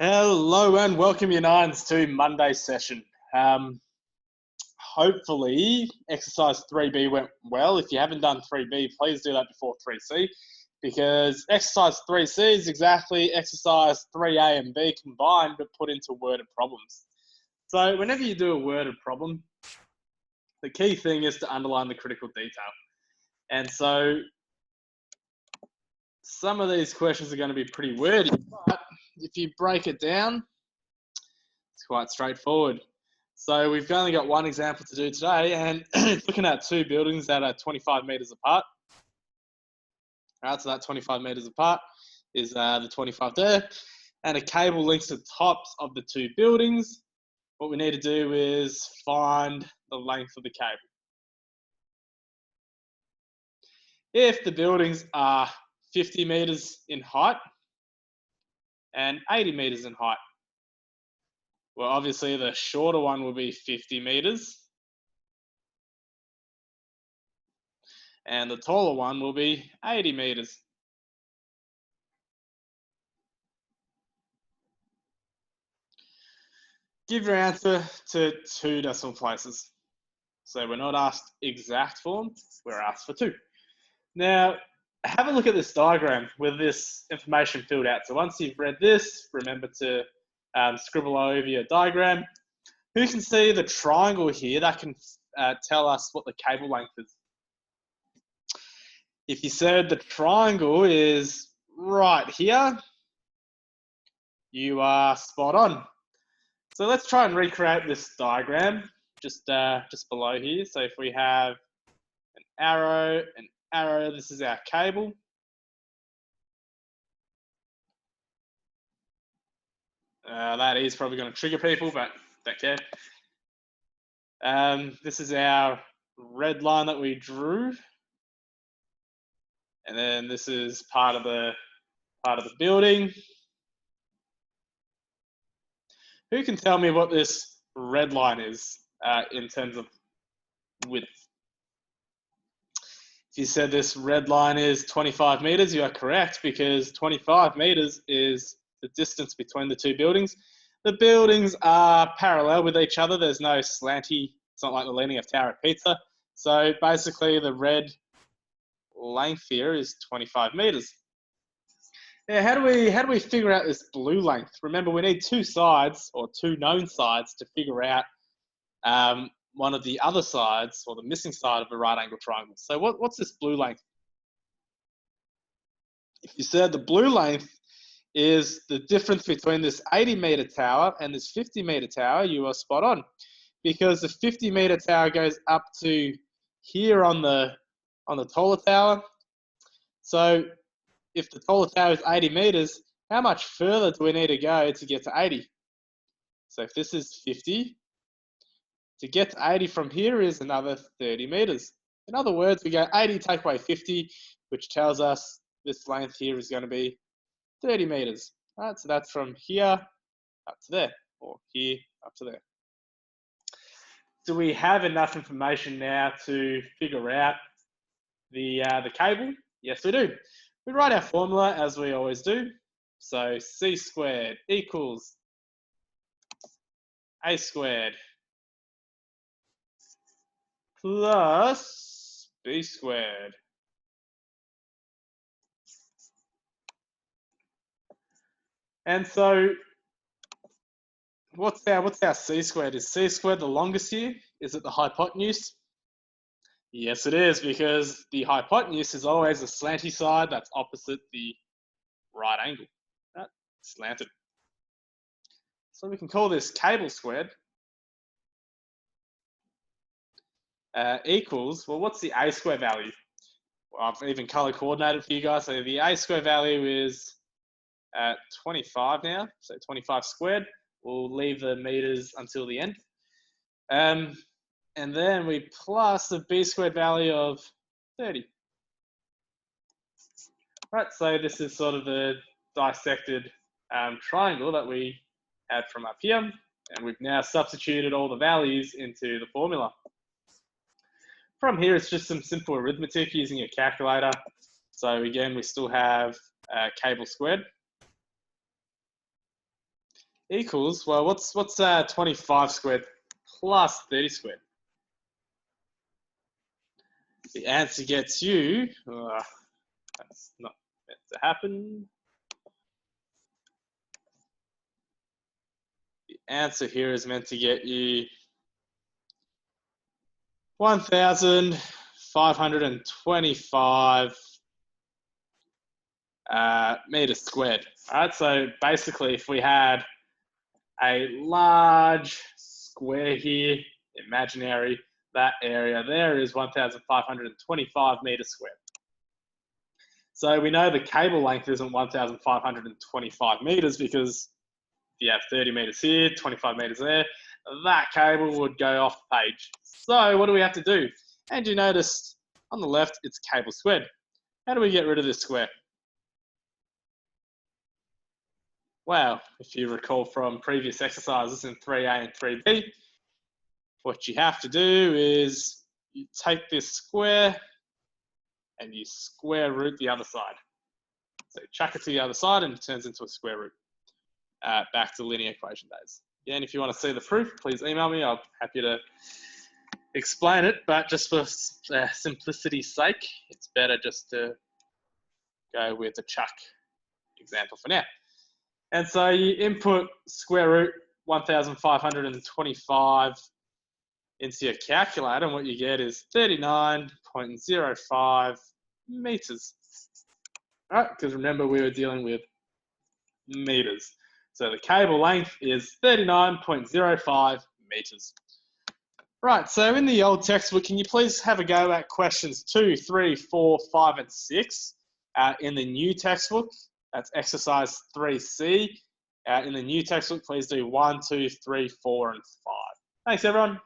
Hello and welcome your nines to Monday's session. Hopefully exercise 3B went well. If you haven't done 3B, please do that before 3C because exercise 3C is exactly exercise 3A and B combined but put into worded problems. So whenever you do a worded problem, the key thing is to underline the critical detail. And so some of these questions are going to be pretty wordy, but if you break it down, it's quite straightforward. So we've only got one example to do today, and it's looking at two buildings that are 25 meters apart. All right, so that 25 meters apart is the 25 there, and a cable links the tops of the two buildings. What we need to do is find the length of the cable. If the buildings are 50 meters in height and 80 meters in height, well, obviously the shorter one will be 50 meters and the taller one will be 80 meters. Give your answer to 2 decimal places. So we're not asked exact form, we're asked for 2. Now, have a look at this diagram with this information filled out. So once you've read this, remember to scribble over your diagram. Who can see the triangle here that can tell us what the cable length is? If you said the triangle is right here, you are spot on. So let's try and recreate this diagram just below here. So if we have an arrow, this is our cable. That is probably going to trigger people, but don't care. This is our red line that we drew. And then this is part of the building. Who can tell me what this red line is in terms of width? If you said this red line is 25 meters, you are correct because 25 meters is the distance between the two buildings. The buildings are parallel with each other. There's no slanty. It's not like the Leaning of Tower of Pizza. So basically the red length here is 25 meters. Now, how do we figure out this blue length? Remember, we need two sides or two known sides to figure out one of the other sides or the missing side of a right angle triangle. So what's this blue length? If you said the blue length is the difference between this 80 meter tower and this 50 meter tower, you are spot on, because the 50 meter tower goes up to here on the taller tower. So if the taller tower is 80 meters, how much further do we need to go to get to 80? So if this is 50, to get to 80 from here is another 30 meters. In other words, we go 80 take away 50, which tells us this length here is going to be 30 meters. All right, so that's from here up to there, or here up to there. Do we have enough information now to figure out the cable? Yes, we do. We write our formula as we always do. So c squared equals a squared plus b squared. And so what's our c squared? Is c squared the longest here? Is it the hypotenuse? Yes, it is, because the hypotenuse is always the slanty side that's opposite the right angle. Right? Slanted. So we can call this cable squared equals, well, what's the a square value? Well, I've even color coordinated for you guys. So the a square value is 25 now, so 25 squared. We'll leave the meters until the end. And then we plus the b squared value of 30. Right, so this is sort of the dissected triangle that we had from up here. And we've now substituted all the values into the formula. From here, it's just some simple arithmetic using a calculator. So again, we still have cable squared. equals, well, what's 25 squared plus 30 squared? The answer gets you, that's not meant to happen. The answer here is meant to get you 1,525 meters squared. All right, so basically if we had a large square here, imaginary, that area there is 1,525 meters squared. So we know the cable length isn't 1,525 meters because if you have 30 meters here, 25 meters there, that cable would go off the page. So what do we have to do? And you notice on the left, it's cable squared. How do we get rid of this square? Well, if you recall from previous exercises in 3A and 3B, what you have to do is you take this square and you square root the other side. So chuck it to the other side and it turns into a square root. Back to linear equation days. Again, if you want to see the proof, please email me. I'm happy to explain it, but just for simplicity's sake, it's better just to go with the chuck example for now. And so you input square root 1,525 into your calculator, and what you get is 39.05 meters. All right, because remember we were dealing with meters. So the cable length is 39.05 meters. Right, so in the old textbook, can you please have a go at questions 2, 3, 4, 5, and 6 in the new textbook? That's exercise 3C. In the new textbook, please do 1, 2, 3, 4, and 5. Thanks, everyone.